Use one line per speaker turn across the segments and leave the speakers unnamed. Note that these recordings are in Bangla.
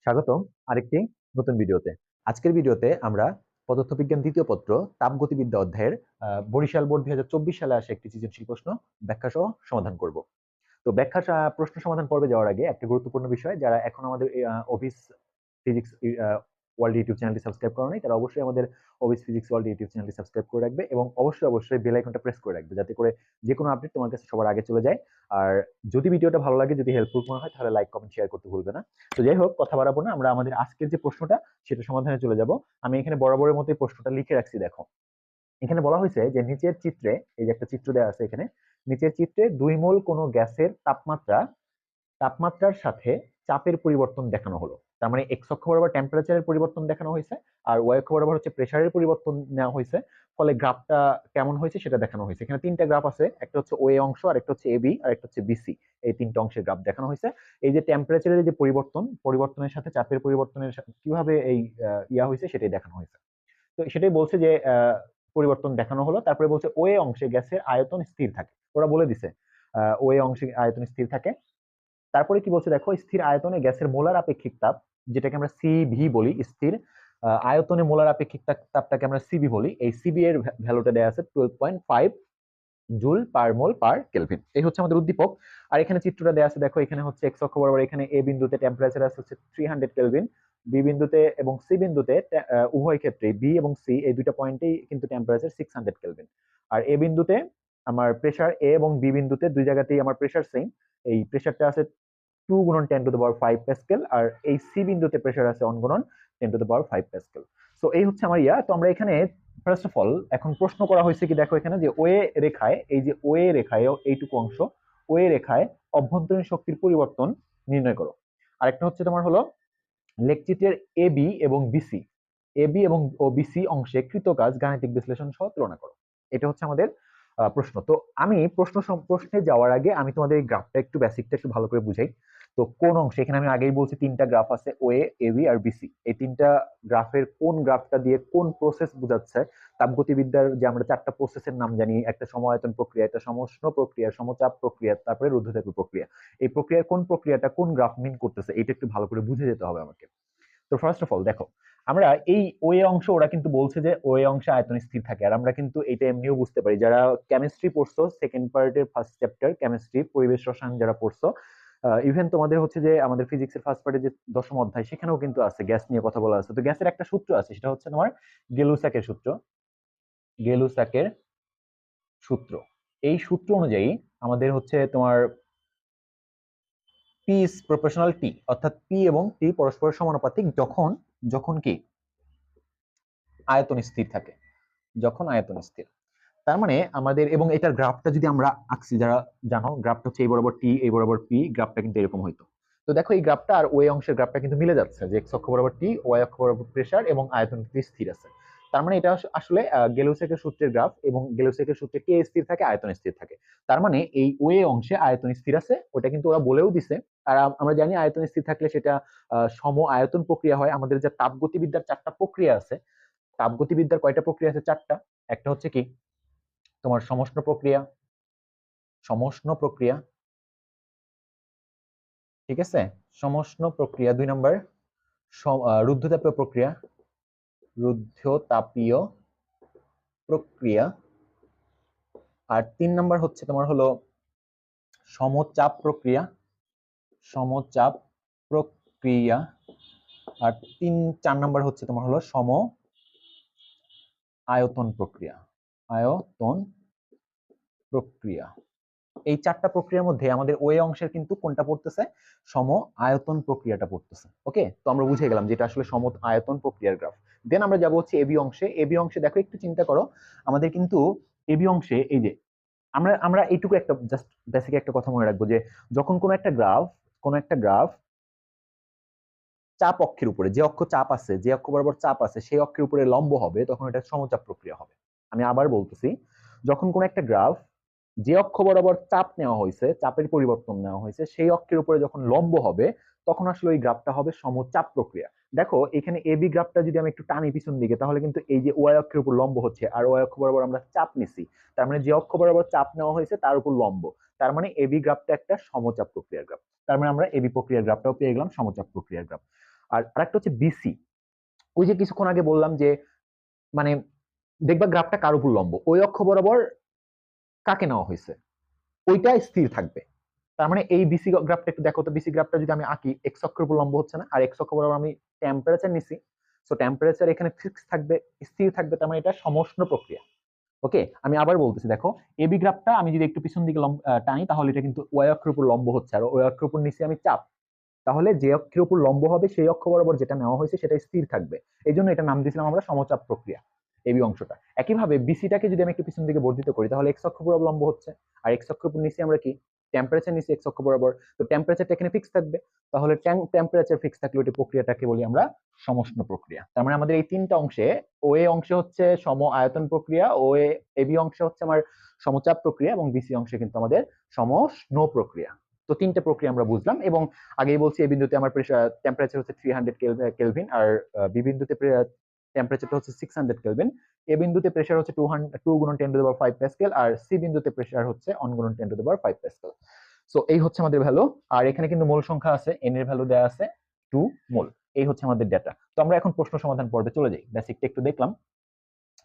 স্বাগতম আরেকটি নতুন ভিডিওতে। আজকের ভিডিওতে আমরা পদার্থবিজ্ঞান দ্বিতীয় পত্র তাপগতিবিদ্যা অধ্যায়ের বরিশাল বোর্ড 2024 সালে আসা একটি সৃজনশীল প্রশ্ন ব্যাখ্যা সহ সমাধান করব। তো প্রশ্ন সমাধান পর্বে যাওয়ার আগে একটা গুরুত্বপূর্ণ বিষয়, যারা এখন আমাদের অফিস ফিজিক্স ওয়ার্ল্ড ইউটিউব চ্যানেলটি সাবস্ক্রাইব করা নাই, তারা অবশ্যই আমাদের অফিস ফিজিক্স ওয়ার্ল্ড ইউটিউব চ্যানেলটি সাবস্ক্রাইব করে রাখবে এবং অবশ্যই বেল আইকনটা প্রেস করে রাখবে, যাতে করে যে কোনো আপডেট তোমার কাছে সবার আগে চলে যায়। আর যদি ভিডিওটা ভালো লাগে, যদি হেল্পফুল মনে হয়, তাহলে লাইক কমেন্ট শেয়ার করতে ভুলবে না। তো যাই হোক, কথা বাড়াবো না, আমরা আমাদের আজকের যে প্রশ্নটা সেটা সমাধানে চলে যাব। আমি এখানে বরাবরের মতো প্রশ্নটা লিখে রাখছি, দেখো। এখানে বলা হয়েছে যে নিচের চিত্রে, এই যে একটা চিত্র দেওয়া আছে এখানে, নিচের চিত্রে 2 মোল কোনো গ্যাসের তাপমাত্রার সাথে চাপের পরিবর্তন দেখানো হলো। তার মানে এক্স অক্ষ বরাবর টেম্পারেচারের পরিবর্তন দেখানো হয়েছে, আর ওয়াই অক্ষ বরাবর হচ্ছে প্রেসারের পরিবর্তন নেওয়া হয়েছে। ফলে গ্রাফটা কেমন হয়েছে সেটা দেখানো হয়েছে। এখানে তিনটা গ্রাফ আছে, একটা হচ্ছে ওএ অংশ, আর একটা হচ্ছে এবি, আর একটা হচ্ছে বিসি। এই তিনটা অংশের গ্রাফ দেখানো হয়েছে। এই যে টেম্পারেচারের যে পরিবর্তনের সাথে চাপের পরিবর্তনের কিভাবে এই ইয়া হয়েছে সেটাই দেখানো হয়েছে। তো সেটাই বলছে যে পরিবর্তন দেখানো হলো। তারপরে বলছে ওএ অংশে গ্যাসের আয়তন স্থির থাকে, ওরা বলে দিছে ওএ অংশে আয়তন স্থির থাকে। তারপরে কি বলছে দেখো, স্থির আয়তনে গ্যাসের মোলার আপেক্ষিক তাপ, যেটাকে আমরা সিভি বলি, স্থির আয়তনে মোলার আপেক্ষিক তাপটাকে আমরা সিবি বলি। এই সিবি এর ভ্যালুটা দেওয়া আছে 12.5 জুল পার মোল পার কেলভিন। এই হচ্ছে আমাদের উদ্দীপক। আর এখানে চিত্রটা দেওয়া আছে, দেখো এখানে হচ্ছে এক্স অক্ষ বরাবর এখানে এ বিন্দুতে টেম্পারেচার আছে হচ্ছে 300 কেলভিন, বি বিন্দুতে এবং সি বিন্দুতে উভয় ক্ষেত্রে বি এবং সি এই দুইটা পয়েন্টেই কিন্তু টেম্পারেচার 600 কেলভিন। আর এ বিন্দুতে আমার প্রেসার, এ এবং বি বিন্দুতে দুই জায়গাতেই আমার প্রেসার সেম। এই প্রেসারটা আছে 2 গুণন 10⁵ প্যাসকেল, আর এই সি বিন্দুতে প্রেসার আছে 1 গুণন 10⁵ প্যাসকেল। সো এই হচ্ছে আমার ইয়া। তো আমরা এখানে ফার্স্ট অফ অল এখন প্রশ্ন করা হয়েছে কি, দেখো এখানে যে ওয়ে রেখায়, এই যে ওয়ে রেখায় এইটুকু অংশ, ওয়ে রেখায় অভ্যন্তরীণ শক্তির পরিবর্তন নির্ণয় করো। আরেকটা হচ্ছে তোমার হলো লেখচিত্রের এবি এবং বিসি, এবি এবং ও বিসি অংশে কৃত কাজ গাণিতিক বিশ্লেষণ সহ তুলনা করো। এটা হচ্ছে আমাদের প্রশ্ন। তো আমি প্রশ্নে যাওয়ার আগে আমি তোমাদের এই গ্রাফটা একটু বেসিকটা একটু ভালো করে বুঝাই। তো কোন অংশে, এখানে আমি আগেই বলছি তিনটা গ্রাফ আছে, ওএ, এবি আর বিসি। এই তিনটা গ্রাফের কোন গ্রাফটা দিয়ে কোন প্রসেস বোঝাচ্ছে। তাপগতিবিদ্যার যে আমরা চারটা প্রসেসের নাম জানি, একটা সমআয়তন প্রক্রিয়া, একটা সমউষ্ণ প্রক্রিয়া, সমচাপ প্রক্রিয়া, তারপরে রুদ্ধচাপী প্রক্রিয়া। এই প্রক্রিয়ার কোন প্রক্রিয়াটা কোন গ্রাফ মিন করতেছে, এটা একটু ভালো করে বুঝে যেতে হবে আমাকে। তো ফার্স্ট অফ অল দেখো, আমরা এই ওয়ে অংশ, ওরা কিন্তু বলছে যে ওয়ে অংশে আয়তন স্থির থাকে। আর আমরা কিন্তু এটা এমনিও বুঝতে পারি, যারা কেমিস্ট্রি পড়ছো, সেকেন্ড পার্টের ফার্স্ট চ্যাপ্টার কেমিস্ট্রি, পরিবেশ রসায়ন যারা পড়ছো, ইভেন তোমাদের হচ্ছে যে আমাদের ফিজিক্সের ফার্স্ট পার্টে যে দশম অধ্যায়, সেখানেও কিন্তু আছে গ্যাস নিয়ে কথা বলা আছে। তো গ্যাসের একটা সূত্র আছে, সেটা হচ্ছে তোমার গেলুস্যাকের সূত্র। গেলুস্যাকের সূত্র, এই সূত্র অনুযায়ী আমাদের হচ্ছে তোমার পি ইজ প্রপোর্শনাল টি, অর্থাৎ পি এবং টি পরস্পর সমানুপাতিক যখন যখন কি আয়তন স্থির থাকে, যখন আয়তন স্থির। তার মানে আমাদের, এবং এটার গ্রাফটা যদি আমরা আঁকছি, যারা জানো, গ্রাফটা হচ্ছে এই বরাবর টি, এই বরাবর পি, গ্রাফটা কিন্তু এরকম হইতো। তো দেখো এই গ্রাফটা আর ওই অংশের গ্রাফটা কিন্তু মিলে যাচ্ছে, যে এক্স অক্ষ বরাবর টি, ওয়াই অক্ষ বরাবর প্রেসার এবং আয়তন স্থির আছে। তার মানে এটা আসলে গেলুসেকের সূত্রের গ্রাফ, এবং গেলুসেকের সূত্রে কে স্থির থাকে, আয়তন স্থির থাকে। তার মানে এই ওয়ে অংশে আয়তন স্থির আছে, ওটা কিন্তু ওরা বলেও দিছে। আর আমরা জানি আয়তন স্থির থাকলে সেটা সম আয়তন প্রক্রিয়া হয়। আমাদের যে তাপগতিবিদ্যার চারটা প্রক্রিয়া আছে, তাপগতিবিদ্যার কয়টা প্রক্রিয়া আছে? চারটা। একটা হচ্ছে কি তোমার সমষ্ণ প্রক্রিয়া, সমষ্ণ প্রক্রিয়া, ঠিক আছে, সমষ্ণ প্রক্রিয়া। 2 নম্বর রুদ্ধতাপীয় প্রক্রিয়া, রুদ্ধতাপীয় প্রক্রিয়া। আর 3 নম্বর হচ্ছে তোমার হলো সমচাপ প্রক্রিয়া, সমচাপ প্রক্রিয়া। আর 4 নম্বর হচ্ছে তোমার হলো সম আয়তন প্রক্রিয়া, আয়তন প্রক্রিয়া। এই চারটা প্রক্রিয়ার মধ্যে আমাদের ওয়ে অংশের কিন্তু কোনটা পড়তেছে? সম আয়তন প্রক্রিয়াটা পড়তেছে। ওকে, তো আমরা বুঝে গেলাম যেটা আসলে সম আয়তন প্রক্রিয়ার গ্রাফ। দেন আমরা যাবো হচ্ছে এবি অংশে। এবি অংশে দেখো, একটু চিন্তা করো, আমাদের কিন্তু এবি অংশে এই যে আমরা আমরা এইটুকু একটা জাস্ট বেসিক একটা কথা মনে রাখবো, যে যখন কোনো একটা গ্রাফ চাপ অক্ষের উপরে, যে অক্ষ চাপ আছে, যে অক্ষ বরাবর চাপ আছে, সেই অক্ষের উপরে লম্ব হবে, তখন এটা সমচাপ প্রক্রিয়া হবে। আমি আবার বলতেছি, যখন কোন একটা গ্রাফ যে অক্ষ বরাবর চাপ নেওয়া হয়েছে, চাপের পরিবর্তন নেওয়া হয়েছে, সেই অক্ষের উপরে যখন লম্ব হবে, তখন আসলে ওই গ্রাফটা হবে সমচাপ প্রক্রিয়া। দেখো এখানে এবি গ্রাফটা যদি আমি একটু টানি পিছন দিকে, তাহলে কিন্তু এই যে ওয়াই অক্ষের উপর লম্ব হচ্ছে, আর ওয়াই অক্ষ বরাবর আমরা চাপ নিছি, তার মানে যে অক্ষ বরাবর চাপ নেওয়া হয়েছে তার উপর লম্ব। তার মানে এবি গ্রাফটা একটা সমচাপ প্রক্রিয়ার গ্রাফ। তার মানে আমরা এবি প্রক্রিয়ার গ্রাফটাও পেয়ে গেলাম, সমচাপ প্রক্রিয়ার গ্রাফ। আর আরেকটা হচ্ছে বিসি। ওই যে কিছুক্ষণ আগে বললাম যে মানে দেখবা গ্রাফটা কার উপর লম্ব, ওই অক্ষ বরাবর কাকে নেওয়া হয়েছে ওইটা স্থির থাকবে। তার মানে এই বিসি গ্রাফটা একটু দেখো তো, বিসি গ্রাফটা যদি আমি আঁকি, এক্স অক্ষের উপর লম্ব হচ্ছে না, আর এক্স অক্ষ বরাবর আমি টেম্পারেচার নিছি। সো টেম্পারেচার এখানে ফিক্স থাকবে, স্থির থাকবে, তার মানে এটা সমষ্ণ প্রক্রিয়া। ওকে, আমি আবার বলতেছি, দেখো এবি গ্রাফটা আমি যদি একটু পিছন দিকে টানি, তাহলে এটা কিন্তু ওয়াই অক্ষের উপর লম্ব হচ্ছে, আর ওয়াই অক্ষের উপর নিচে আমি চাপ, তাহলে যে অক্ষের উপর লম্ব হবে সেই অক্ষ বরাবর যেটা নেওয়া হয়েছে সেটা স্থির থাকবে। এই জন্য এটা নাম দিয়েছিলাম আমরা সমচাপ প্রক্রিয়া, এবি অংশটা। একইভাবে বিসিটাকে যদি আমি একটু পিছন দিকে বর্ধিত করি, তাহলে এক্স অক্ষ বরাবর লম্ব হচ্ছে, আর এক্স অক্ষের উপর নিচে আমরা কি টেম্পারেচার নিচে এক্স অক্ষ বরাবর, তো টেম্পারেচারটা এখানে ফিক্স থাকবে। তাহলে টেম্পারেচার ফিক্স থাকলে ওই প্রক্রিয়াটাকে বলি আমরা সমষ্ণ প্রক্রিয়া। তার মানে আমাদের এই তিনটা অংশে, ও এ অংশে হচ্ছে সম আয়তন প্রক্রিয়া, ও এ এবি অংশে হচ্ছে আমার সমচাপ প্রক্রিয়া, এবং বিসি অংশে কিন্তু আমাদের সমষ্ণ প্রক্রিয়া। তো তিনটা প্রক্রিয়া আমরা বুঝলাম। এবং আগেই বলছি এই বিন্দুতে আমার প্রেসার টেম্পারেচার হচ্ছে 300 কেলভিন, আর বি বিন্দুতে টেম্পারেচারটা হচ্ছে 600 কেলভিন। এ বিন্দুতে প্রেসার হচ্ছে 2 গুণন 10 টু দি পাওয়ার 5 প্যাসকেল, আর সি বিন্দুতে প্রেসার হচ্ছে 1 গুণন 10 to the power 5 pascal. So এই হচ্ছে আমাদের ভ্যালু। আর এখানে কিন্তু মোল সংখ্যা আছে, এন এর ভ্যালু দেওয়া আছে 2 মোল। এই হচ্ছে আমাদের ডেটা। তো আমরা এখন প্রশ্ন সমাধান পর্বে চলে যাই। বেসিকটা একটু দেখলাম,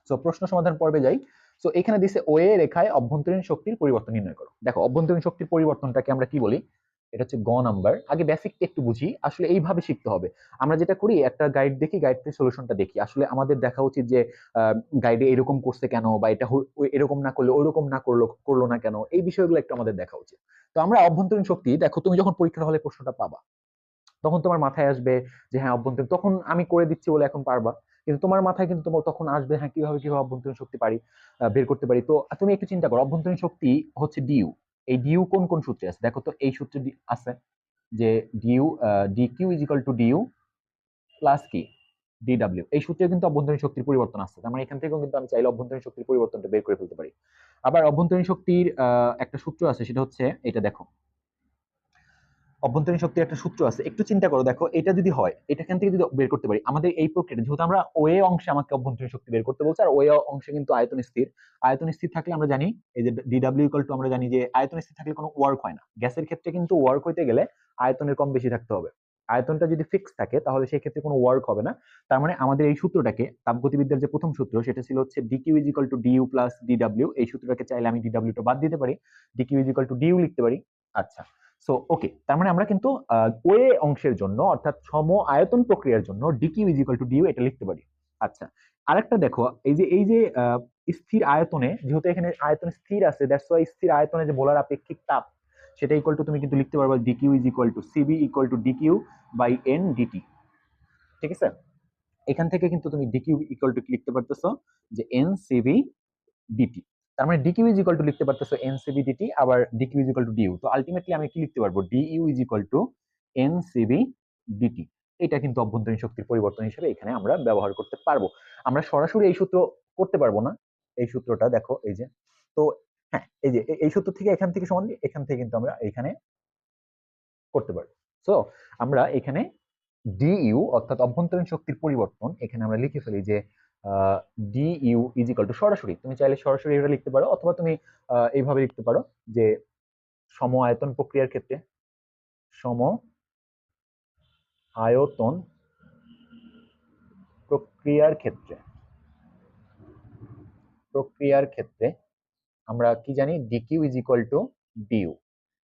সো প্রশ্ন সমাধান পর্বে যাই। সো এখানে দিছে ওএ রেখায় অভ্যন্তরীণ শক্তির পরিবর্তন নির্ণয় করো। দেখো অভ্যন্তরীণ শক্তির পরিবর্তনটাকে আমরা কি বলি, এটা হচ্ছে গ নাম্বার। আগে বেসিকটা একটু বুঝি, আসলে এইভাবে শিখতে হবে। আমরা যেটা করি, একটা গাইড দেখি, গাইড থেকে সলিউশনটা দেখি। আসলে আমাদের দেখা উচিত যে গাইডে এরকম করছে কেন, বা এটা এরকম না করলে ওরকম না করলো না কেন, এই বিষয়গুলো একটু আমাদের দেখা উচিত। তো আমরা অভ্যন্তরীণ শক্তি, দেখো তুমি যখন পরীক্ষার হলে প্রশ্নটা পাবা, তখন তোমার মাথায় আসবে যে হ্যাঁ অভ্যন্তরীণ, তখন আমি করে দিচ্ছি বলে এখন পারবা, কিন্তু তোমার মাথায় কিন্তু তোমার তখন আসবে হ্যাঁ কিভাবে কিভাবে অভ্যন্তরীণ শক্তি পারি, বের করতে পারি। তো তুমি একটু চিন্তা করো, অভ্যন্তরীণ শক্তি হচ্ছে ডিউ। এই ডিউ কোন কোন সূত্রে আছে দেখো তো। এই সূত্রে আছে যে dU, dQ is equal to dU plus কি ডিডব্লিউ। এই সূত্রে কিন্তু অভ্যন্তরীণ শক্তির পরিবর্তন আছে। তার মানে এখান থেকেও কিন্তু আমি চাইলে অভ্যন্তরীণ শক্তির পরিবর্তনটা বের করে ফেলতে পারি। আবার অভ্যন্তরীণ শক্তির একটা সূত্র আছে, সেটা হচ্ছে এটা দেখো, অভ্যন্তরীণ শক্তির একটা সূত্র আছে, একটু চিন্তা করো। দেখো এটা যদি হয়, এটা এখান থেকে যদি বের করতে পারি, আমাদের এই প্রক্রিয়া যেহেতু আমরা ওয়ে অংশে আমাকে অভ্যন্তরীণ শক্তি বের করতে বলছে, আর ওয়ে অংশে কিন্তু আয়তন স্থির। আয়তন স্থির থাকলে আমরা জানি এই যে ডিডব্লিউ ইকুয়াল টু, আমরা জানি যে আয়তন স্থির থাকলে কোনো ওয়ার্ক হয় না। গ্যাসের ক্ষেত্রে কিন্তু ওয়ার্ক হইতে গেলে আয়তনের কম বেশি থাকতে হবে। আয়তনটা যদি ফিক্স থাকে তাহলে সেই ক্ষেত্রে কোনো ওয়ার্ক হবে না। তার মানে আমাদের এই সূত্রটাকে, তাপগতিবিদ্যার যে প্রথম সূত্র, সেটা ছিল হচ্ছে DQ is equal to DU plus DW. এই সূত্রটাকে চাইলে আমি ডিডব্লিউটা বাদ দিতে পারি, DQ is equal to DU লিখতে পারি। আচ্ছা, সো ওকে, তার মানে আমরা কিন্তু ওয়ে অংশের জন্য, অর্থাৎ সম আয়তন প্রক্রিয়ার জন্য dQ is equal to dU এটা লিখতে পারি। আচ্ছা, আরেকটা দেখো, এই যে স্থির আয়তনে, যেহেতু এখানে আয়তন স্থির আছে, দ্যাটস ওয়াই স্থির আয়তনে যে মোলার আপেক্ষিক তাপ, সেটা ইকুয়াল টু তুমি কিন্তু লিখতে পারবে dQ is equal to CB equal to dQ by n dT. ঠিক আছে, এখান থেকে কিন্তু তুমি ডিকিউ ইকুয়াল টু লিখতে পারতেছো যে এন সিবি ডিটি। তার মানে ডিকিউ ইজ ইকুয়াল টু লিখতে পারতেছো এনসিবি ডিটি, আবার dQ is equal to dU. তো আলটিমেটলি আমি কি লিখতে পারবো, dU is equal to nCB dT. এটা কিন্তু অভ্যন্তরীণ শক্তির পরিবর্তন হিসেবে এখানে আমরা ব্যবহার করতে পারবো। আমরা সরাসরি এই সূত্র করতে পারবো না, এই সূত্রটা দেখো এই যে, তো হ্যাঁ এই যে এই সূত্র থেকে এখান থেকে সমান, এখান থেকে কিন্তু আমরা এখানে করতে পারবো। সো আমরা এখানে ডিইউ অর্থাৎ অভ্যন্তরীণ শক্তির পরিবর্তন এখানে আমরা লিখে ফেলি যে ডিইউ ইজ ইকুয়াল টু, সরাসরি তুমি চাইলে সরাসরি এটা লিখতে পারো, অথবা তুমি এইভাবে লিখতে পারো যে সম আয়তন প্রক্রিয়ার ক্ষেত্রে, সম আয়তন প্রক্রিয়ার ক্ষেত্রে, আমরা কি জানি, dQ is equal to dU.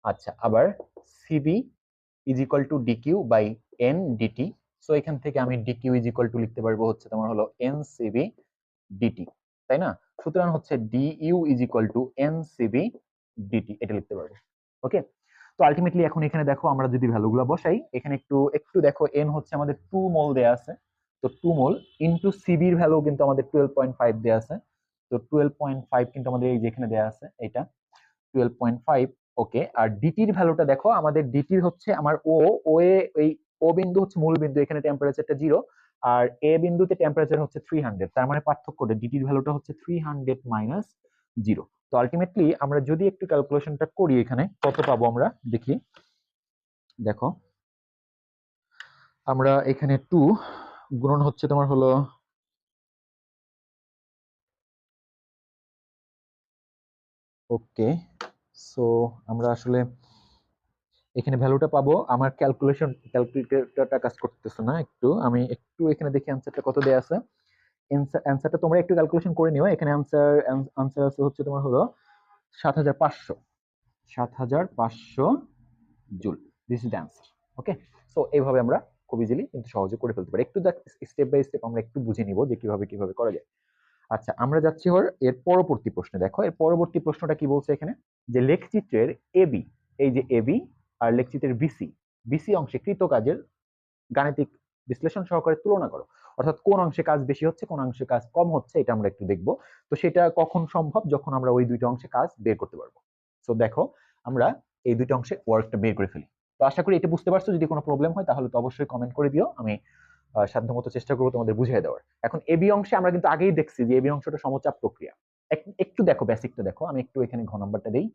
আচ্ছা, আবার CB is equal to dQ by n dT. So এখান থেকে আমি ডিকিউ ইজ ইকুয়াল টু লিখতে পারবো হচ্ছে তোমার হলো এন সিবি ডিটি, তাই না? সুতরাং হচ্ছে dU is equal to n CB dT, এটা লিখতে পারবো। ওকে, তো আলটিমেটলি এখন এখানে দেখো আমরা যদি ভ্যালুগুলো বসাই, এখানে একটু একটু দেখো, এন হচ্ছে আমাদের 2 মোল দেয়া আছে, তো 2 মোল ইনটু সিবির ভ্যালু কিন্তু আমাদের 12.5 দেয়া আছে। তো 12.5 কিন্তু আমাদের এই যেখানে দেয়া আছে এটা 12.5। ওকে, আর ডিটির ভ্যালুটা দেখো, আমাদের ডিটির হচ্ছে আমার ও এ, এই ও বিন্দু হচ্ছে মূল বিন্দু, এখানে টেম্পারেচারটা 0, আর এ বিন্দুতে টেম্পারেচার হচ্ছে 300। তার মানে পার্থক্যটা, ডিটির ভ্যালুটা হচ্ছে 300 মাইনাস 0। তো আলটিমেটলি আমরা যদি একটু ক্যালকুলেশনটা করি, এখানে কত পাবো আমরা দেখি। দেখো আমরা এখানে 2 গুণন হচ্ছে তোমার হলো, ওকে, সো আমরা আসলে এখানে ভ্যালুটা পাবো। আমার ক্যালকুলেটরটা কাজ করতেছে না, একটু আমি একটু এখানে দেখি অ্যান্সারটা কত দেয়া আছে। অ্যান্সারটা তোমরা একটু ক্যালকুলেশন করে নিও। এখানে অ্যান্সার আছে হচ্ছে তোমার হলো ৭৫০০, ৭৫০০ joule. This is the answer. Okay, so এইভাবে আমরা খুব ইজিলি কিন্তু সহজে করে ফেলতে পারি। একটু স্টেপ বাই স্টেপ আমরা একটু বুঝে নিব যে কিভাবে কিভাবে করা যায়। আচ্ছা, আমরা যাচ্ছি এর পরবর্তী প্রশ্নে। দেখো এর পরবর্তী প্রশ্নটা কি বলছে এখানে, যে লেখচিত্রের এবি, এই যে এবি আর লেখচিত্রের বিসি, বিসি অংশে কৃত কাজের গাণিতিক বিশ্লেষণ সহকারে তুলনা করো। অর্থাৎ কোন অংশে কাজ বেশি হচ্ছে, কোন অংশে কাজ কম হচ্ছে, এটা আমরা একটু দেখব। তো সেটা কখন সম্ভব, যখন আমরা ওই দুইটা অংশে কাজ বের করতে পারবো। সো দেখো আমরা এই দুইটা অংশে ওয়ার্কটা বের করে ফেলি। তো আশা করি এটা বুঝতে পারছো। যদি কোনো প্রবলেম হয় তাহলে তো অবশ্যই কমেন্ট করে দিও, আমি সাধ্যমতো চেষ্টা করবো তোমাদের বুঝিয়ে দেওয়ার। এখন এবি অংশে আমরা কিন্তু আগেই দেখছি যে এবি অংশটা সমচাপ প্রক্রিয়া। একটু দেখো বেসিকটা দেখো, আমি একটু এখানে ঘ নাম্বারটা দেই।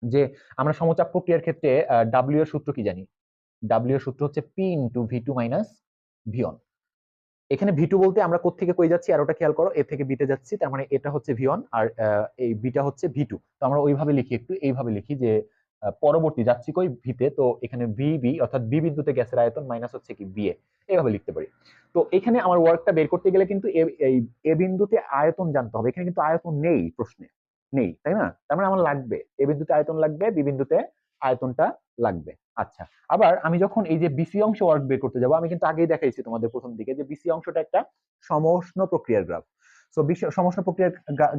যে আমরা সমচাপ প্রক্রিয়ার ক্ষেত্রে ডাব্লিউ এর সূত্র কি জানি? ডাব্লিউ এর সূত্র হচ্ছে P into V two minus V one. এখানে ভি টু বলতে আমরা কোত্থেকে কই যাচ্ছি, আর ওটা খেয়াল করো, এ থেকে বিতে যাচ্ছি, তার মানে এটা হচ্ছে ভি ওয়ান আর এই বিটা হচ্ছে ভি টু। তো আমরা ওইভাবে লিখি, একটু এইভাবে লিখি যে পরবর্তী যাচ্ছি কই ভিতে, তো এখানে ভিবি অর্থাৎ বি বিন্দুতে গ্যাসের আয়তন মাইনাস হচ্ছে কি বিএ, এইভাবে লিখতে পারি। তো এখানে আমার ওয়ার্কটা বের করতে গেলে কিন্তু এই এ বিন্দুতে আয়তন জানতে হবে। এখানে কিন্তু আয়তন নেই, প্রশ্নে নেই, তাই না? তার মানে আমার লাগবে এ বিন্দুতে আয়তন লাগবে, বি বিন্দুতে আয়তনটা লাগবে। আচ্ছা, আবার আমি যখন এই যে বিসি অংশ ওয়ার্ক বের করতে যাব, আমি কিন্তু আগেই দেখাইছি তোমাদের প্রথম দিকে যে বিসি অংশটা একটা সমউষ্ণ প্রক্রিয়ার গ্রাফ। সো সমউষ্ণ প্রক্রিয়ার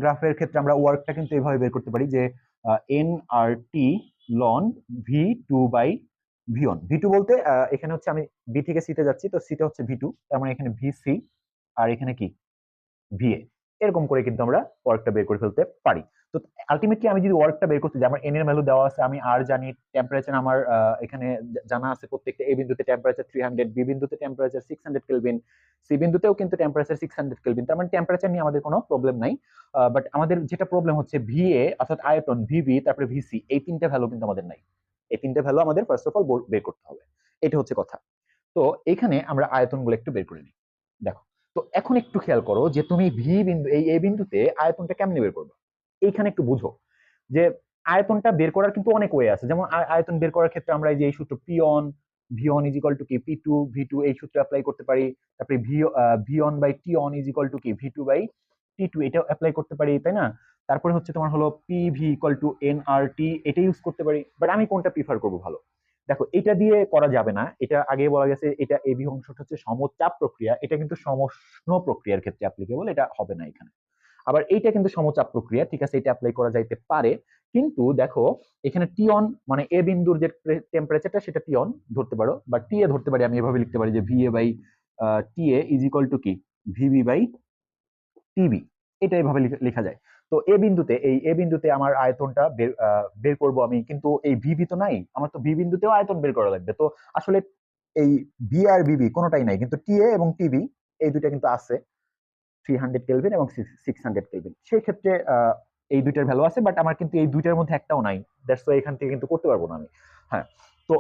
গ্রাফের ক্ষেত্রে আমরা ওয়ার্কটা কিন্তু এইভাবে বের করতে পারি যে n R T ln V two by V one. V two বলতে এখানে হচ্ছে আমি বি থেকে সিতে যাচ্ছি, তো সিটা হচ্ছে ভি টু, তার মানে এখানে ভি সি আর এখানে কি ভিএ। এরকম করে কিন্তু আমরা ওয়ার্কটা বের করে ফেলতে পারি। তো আলটিমেটলি আমি যদি ওয়ার্কটা বের করতে যাই, আমার এন এর ভ্যালু দেওয়া আছে, আমি আর জানি, টেম্পারেচার আমার এখানে জানা আছে, প্রত্যেকটা এ বিন্দুতে টেম্পারেচার 300, বি বিন্দুতে টেম্পারেচার 600 কেলভিন, সি বিন্দুতেও কিন্তু টেম্পারেচার 600 কেলভিন। তার মানে টেম্পারেচার নিয়ে আমাদের কোনো প্রবলেম নাই। বাট আমাদের যেটা প্রবলেম হচ্ছে ভিএ অর্থাৎ আয়তন, ভিবি, তারপরে ভিসি, এই তিনটা ভ্যালু কিন্তু আমাদের নাই। এই তিনটা ভ্যালু আমাদের ফার্স্ট অফ অল বের করতে হবে, এটা হচ্ছে কথা। তো এখানে আমরা আয়তনগুলো একটু বের করে নিই। দেখো, তো এখন একটু খেয়াল করো যে তুমি ভি বিন্দু, এই এ বিন্দুতে আয়তনটা কেমনে বের করবে, এইখানে একটু বুঝো যে আয়তনটা বের করার কিন্তু অনেক ওয়ে আছে। যেমন আয়তন বের করার ক্ষেত্রে আমরা এই যে এই সূত্র P one V one is equal to কি পি টু ভি টু, এই সূত্র অ্যাপ্লাই করতে পারি। তারপরে V one by T one is equal to কি V two by T two, এটাও অ্যাপ্লাই করতে পারি, তাই না? তারপরে হচ্ছে তোমার হলো P V equal to N R T, এটা ইউজ করতে পারি। বাট আমি কোনটা প্রিফার করবো ভালো? দেখো, এটা দিয়ে করা যাবে না, এটা আগে বলা গেছে, এটা এবি অংশটা হচ্ছে সমচাপ প্রক্রিয়া, এটা কিন্তু সমষ্ণ প্রক্রিয়ার ক্ষেত্রে অ্যাপ্লিকেবল, এটা হবে না এখানে। আবার এইটা কিন্তু সমচাপ প্রক্রিয়া, ঠিক আছে, এটা অ্যাপ্লাই করা যাইতে পারে। কিন্তু দেখো এখানে টি অন মানে এ বিন্দুর যে টেম্পারেচারটা সেটা টি অন ধরতে পারো, বা টি এ ধরতে পারি। আমি এভাবে লিখতে পারি যে V A by T A is equal to কি ভিবি বাই টিবি, এটা এভাবে লেখা যায়। তো এ বিন্দুতে, এই এ বিন্দুতে আমার আয়তনটা বের করব আমি, কিন্তু এই ভিবি তো নাই, আমার তো ভি বিন্দুতেও আয়তন বের করা লাগবে। তো আসলে এই বি আর বিবি কোনোটাই নাই, কিন্তু টিএ এবং টিবি এই দুইটা কিন্তু আছে, 300 কেলভিন এবং 600 কেলভিন। সেই ক্ষেত্রে এই দুইটার ভ্যালু আছে, বাট আমার কিন্তু এই দুইটার মধ্যে একটাও নাই, দ্যাটস ওয়াই এখান থেকে কিন্তু করতে পারবো না আমি। হ্যাঁ, তো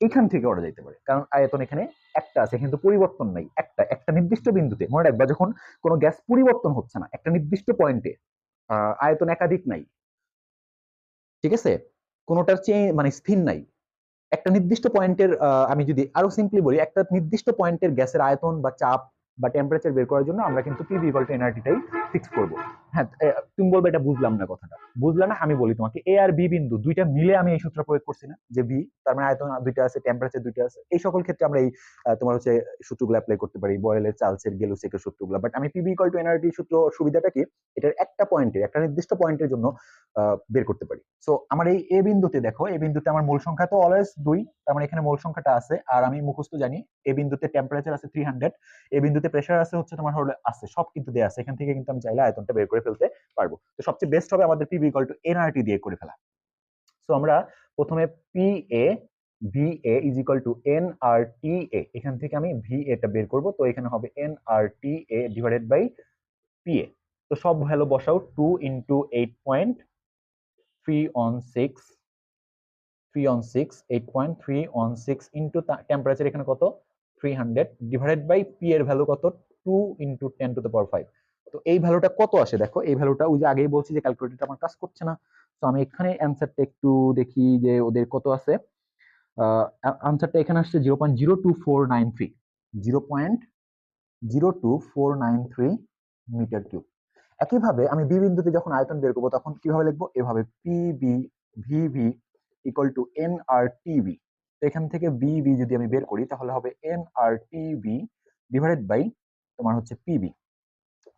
এখান থেকে করা যাইতে পারে, কারণ আয়তন এখানে একটা আছে কিন্তু পরিবর্তন নাই, একটা একটা নির্দিষ্ট বিন্দুতে। মনে রাখবা, যখন কোনো গ্যাস পরিবর্তন হচ্ছে না, একটা নির্দিষ্ট পয়েন্টে আয়তন একাধিক নাই, ঠিক আছে, কোনোটার চেয়ে মানে স্থির নাই, একটা নির্দিষ্ট পয়েন্টের, আমি যদি আরো সিম্পলি বলি, একটা নির্দিষ্ট পয়েন্টের গ্যাসের আয়তন বা চাপ বা টেম্পারেচার বের করার জন্য আমরা কিন্তু পিভি ইকুয়াল টু এনআরটিটাই ফিক্স করব। হ্যাঁ, তুমি বলবে এটা বুঝলাম না, কথাটা বুঝলাম না। আমি বলি তোমাকে, এ আর বি বিন্দু দুইটা মিলে আমি এই সূত্র প্রয়োগ করছি না, যে বি তার মানে আয়তন দুইটা আছে, টেম্পারেচার দুইটা আছে, এই সকল ক্ষেত্রে আমরা এই তোমার হচ্ছে সূত্রগুলো অ্যাপ্লাই করতে পারি, বয়েলের, চার্লসের, গেলুসেকের সূত্রগুলো। বাট আমি পিভি ইকুয়াল টু এনআরটি সূত্র সুবিধাটা কি, এটার একটা পয়েন্টে, একটা নির্দিষ্ট পয়েন্টের জন্য বের করতে পারি। সো আমার এই এ বিন্দুতে দেখো, এ বিন্দুতে আমার মূল সংখ্যা তো অলওয়েজ 2, তার মানে এখানে মূল সংখ্যাটা আছে। আর আমি মুখস্থ জানি এ বিন্দুতে টেম্পারেচার আছে 300, এ বিন্দুতে প্রেসার আছে হচ্ছে তোমার হলো আছে, সব কিন্তু দেয়া আছে। এখান থেকে কিন্তু আমি চাইলে আয়তনটা বের করে ফেলতে পারবো। তো সবচেয়ে বেস্ট হবে আমাদের পিভি ইকুয়াল টু এনআরটি দিয়ে করে ফেলা। সো আমরা প্রথমে P A V A is equal to N R T A, এখান থেকে আমি ভি এটা বের করব। তো এখানে হবে n R T A divided by P A. তো সব ভ্যালু বসাও, 2 ইন্টু 8.316, 8.316 ইন্টু টেম্পারেচার এখানে কত 300 ডিভাইডেড বাই পি এর ভ্যালু কত 2 ইন্টু 10⁵। তো এই ভ্যালুটা কত আসে দেখো, এই ভ্যালুটা ওই যে আগেই বলছি যে ক্যালকুলেটরটা আমার কাজ করছে না। তো আমি এখানে অ্যান্সারটা একটু দেখি যে ওদের কত আছে। আনসারটা এখানে আসছে 0.02493, 0.02493 মিটার কিউব। একইভাবে আমি বি বিন্দুতে যখন আয়তন বের করবো তখন কিভাবে লিখবো, এভাবে PB VB equal to N R TB. এখান থেকে বিবি যদি আমি বের করি তাহলে হবে n R TB divided by তোমার হচ্ছে পিবি।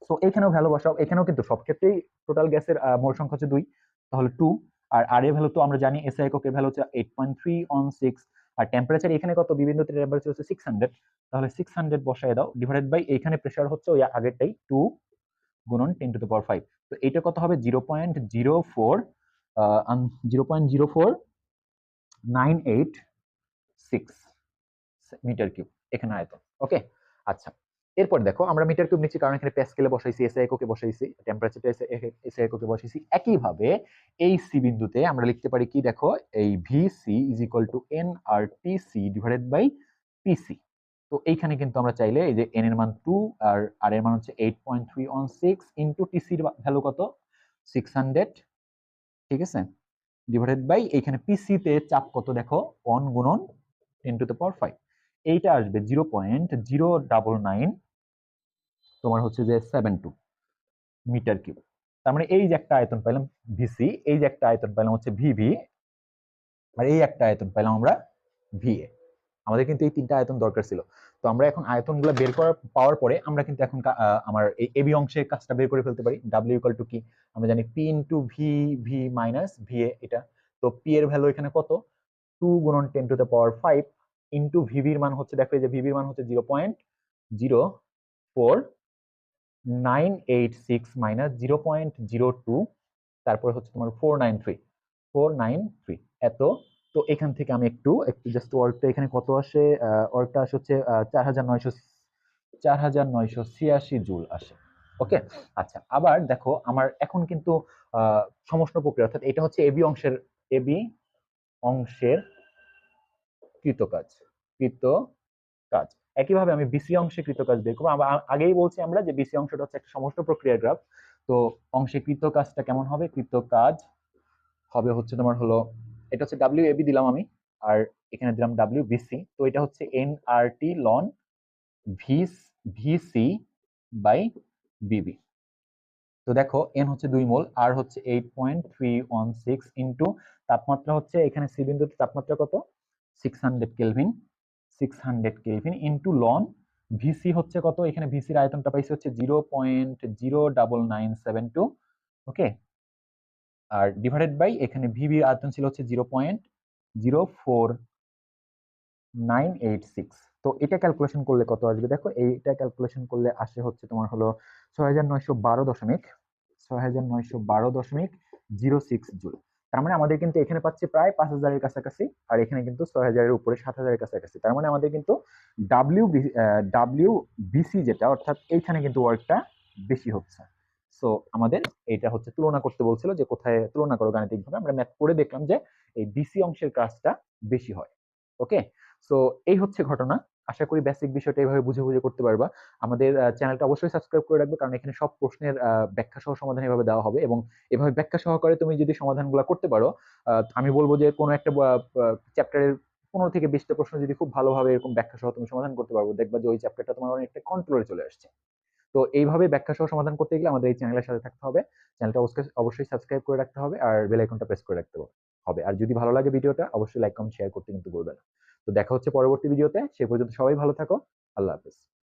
সো এখানেও ভ্যালু বসাও, এখানেও কিন্তু সব ক্ষেত্রেই টোটাল গ্যাসের মোল সংখ্যা হচ্ছে 2, তাহলে 2। আর আর এর ভ্যালু তো আমরা জানি, এসআই এককের ভ্যালু হচ্ছে 8.316, আর টেম্পারেচার এখানে কত, বিবিন্দুতে টেম্পারেচার হচ্ছে 600, তাহলে 600 বসায় দাও ডিভাইডেড বাই এইখানে প্রেসার হচ্ছে ওই আগেরটাই 2 গুণন 10⁵। তো এটা কত হবে 0.04986 মিটার কিউব এখানে আয়তন। ওকে, আচ্ছা এরপর দেখো আমরা মিটার কিউব নিচ্ছি কারণ এখানে প্যাসকেলে বসাইছি, এসআই এককে বসাইছি, টেম্পারেচারটা এসআই এককে বসাইছি। একইভাবে এই সি বিন্দুতে আমরা লিখতে পারি কি, দেখো এই VC is equal to N R TC divided by PC. তো এইখানে কিন্তু আমরা চাইলে এই যে এন এর মান 2 আর আর এর মান হচ্ছে 8.316 ইনটু টিসির ভ্যালু কত 600, ঠিক আছে, ডিভাইডেড বাই এইখানে পিসি তে চাপ কত দেখো 1 গুণন 10⁵। এইটা আসবে 0.099 তোমার হচ্ছে যে 72 মিটার কিউব। তার মানে এই যে একটা আয়তন পেলাম ভিসি, এই যে একটা আয়তন পেলাম হচ্ছে ভিভি, আর এই একটা আয়তন পেলাম আমরা ভিএ। আমাদের কিন্তু এই তিনটা আয়তন দরকার ছিল। তো আমরা এখন আয়তনগুলো বের করার পাওয়ার পরে আমরা কিন্তু এখন আমার এই এবি অংশের কাজটা বের করে ফেলতে পারি। ডাব্লিউ ইকুয়াল টু কি, আমরা জানি P into V V minus VA এটা। তো পি এর ভ্যালু এখানে কত 2 গুণন 10⁵ ইন্টু ভিভির মান হচ্ছে, দেখো এই যে ভিভির মান হচ্ছে 0.04986 মাইনাস 0.02, তারপরে হচ্ছে তোমার 493 এত। তো এখান থেকে আমি একটু একটু জাস্ট ওয়ার্কটা এখানে কত আসে, ওয়ার্কটা আসে হচ্ছে 4986 জুল আসে। ওকে, আচ্ছা আবার দেখো আমার এখন কিন্তু সমষ্ণ প্রক্রিয়া, অর্থাৎ এটা হচ্ছে এবি অংশের কৃতকাজ। একইভাবে আমি বিসি অংশে কৃতকাজ বের করবো। আগেই বলছি আমরা যে বিসি অংশটা হচ্ছে একটা সমষ্ণ প্রক্রিয়ার গ্রাফ। তো অংশে কৃতকাজটা কেমন হবে, কৃতকাজ হবে হচ্ছে তোমার হলো, এটা হচ্ছে ডাব্লিউ এবি দিলাম আমি, আর এখানে দিলাম ডাব্লিউ বিসি। তো এটা হচ্ছে n R T ln VC by VB. তো দেখো এন হচ্ছে 2 মোল, আর হচ্ছে 8.316 ইন্টু তাপমাত্রা হচ্ছে এখানে সি বিন্দুতে তাপমাত্রা কত 600 kelvin, 600 kelvin into ln VC হচ্ছে কত, এখানে ভিসির আয়তনটা পাইছি হচ্ছে 0.09972। ওকে, আর ডিভাইডেড বাই এখানে ভিবির আয়তন ছিল হচ্ছে 0.04986। তো এটা ক্যালকুলেশন করলে কত আসবে, দেখো এইটা ক্যালকুলেশন করলে আসে হচ্ছে তোমার হলো 6912.06 জুল। তার মানে আমাদের কিন্তু এখানে পাচ্ছি প্রায় 5000-এর কাছাকাছি, আর এখানে কিন্তু 6000-এর উপরে 7000-এর কাছাকাছি। তার মানে আমাদের কিন্তু ডাব্লিউ বিসি যেটা, অর্থাৎ এইখানে কিন্তু ওয়ার্কটা বেশি হচ্ছে। সো আমাদের এটা হচ্ছে তুলনা করতে বলছিল যে কোথায় তুলনা করো গাণিতিকভাবে, আমরা ম্যাথ করে দেখলাম যে এই বিসি অংশের কাজটা বেশি হয়। ওকে, সো এই হচ্ছে ঘটনা। আশা করি বেসিক বিষয়টা এইভাবে বুঝে বুঝে করতে পারবা। আমাদের চ্যানেলটা অবশ্যই সাবস্ক্রাইব করে রাখবে, কারণ এখানে সব প্রশ্নের ব্যাখ্যা সহ সমাধান এভাবে দেওয়া হবে, এবং এভাবে ব্যাখ্যা সহকারে তুমি যদি সমাধানগুলো করতে পারো, আমি বলবো যে কোনো একটা চ্যাপ্টারের 15 থেকে 20টা প্রশ্ন যদি খুব ভালোভাবে এরকম ব্যাখ্যা সহ তুমি সমাধান করতে পারবো, দেখবা যে ওই চ্যাপ্টারটা তোমার অনেকটা কন্ট্রোলে চলে আসছে। তো এইভাবে ব্যাখ্যা সহ সমাধান করতে গেলে আমাদের এই চ্যানেলের সাথে থাকতে হবে, চ্যানেলটা অবশ্যই সাবস্ক্রাইব করে রাখতে হবে, আর বেল আইকনটা প্রেস করে রাখতে হবে। আর যদি ভালো লাগে ভিডিওটা অবশ্যই লাইক কমেন্ট শেয়ার করতে কিন্তু ভুলবে না। তো দেখা হচ্ছে পরবর্তী ভিডিওতে, সে পর্যন্ত সবাই ভালো থাকো, আল্লাহ হাফেজ।